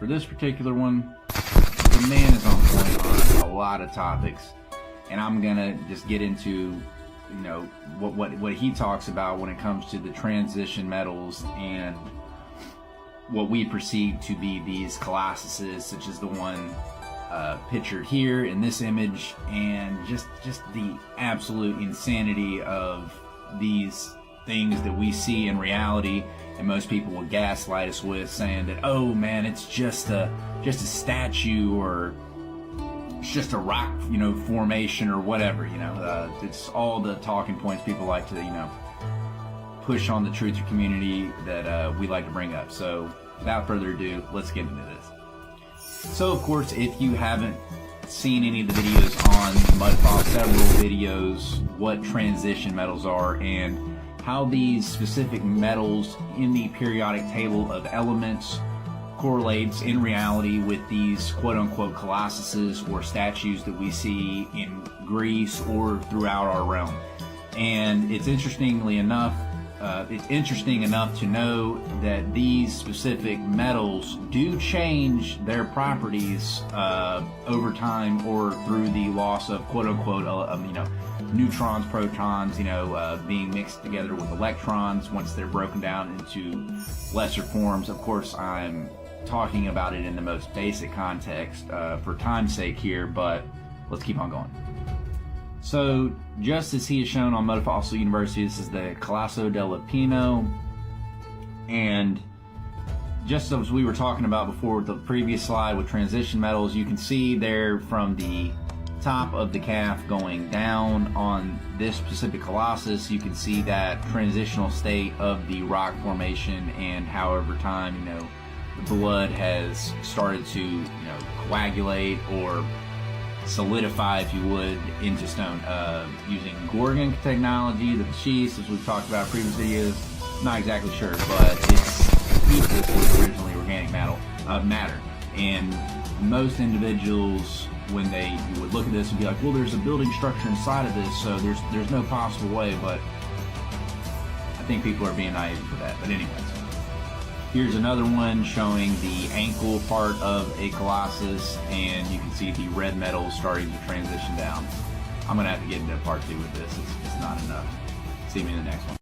this particular one, the man is on point on a lot of topics, and I'm gonna just get into what he talks about when it comes to the transition metals and what we perceive to be these colossuses, such as the one pictured here in this image, and just the absolute insanity of these things that we see in reality, and most people will gaslight us with, saying that, oh man, it's just a statue, or it's just a rock formation, or whatever. It's all the talking points people like to push on the truther community that we like to bring up. So without further ado, let's get into this. So of course, if you haven't seen any of the videos on Mudfossil, several videos what transition metals are and how these specific metals in the periodic table of elements correlates in reality with these quote-unquote colossuses or statues that we see in Greece or throughout our realm. And it's interesting enough to know that these specific metals do change their properties over time, or through the loss of quote-unquote neutrons, protons, being mixed together with electrons once they're broken down into lesser forms. Of course, I'm talking about it in the most basic context for time's sake here, but let's keep on going. So, just as he is shown on Mudfossil University, this is the Colosso della Pino, and just as we were talking about before with the previous slide with transition metals, you can see there from the top of the calf going down on this specific colossus, you can see that transitional state of the rock formation, and how over time the blood has started to coagulate or solidify, if you would, into stone using Gorgon technology, the schist, as we've talked about in previous videos. Not exactly sure, but it's equal to originally organic matter. And most individuals, when they would look at this and be like, well, there's a building structure inside of this, so there's no possible way. But I think people are being naive for that. But anyways, here's another one showing the ankle part of a colossus, and you can see the red metals starting to transition down. I'm gonna have to get into part 2 with this. It's not enough. See me in the next one.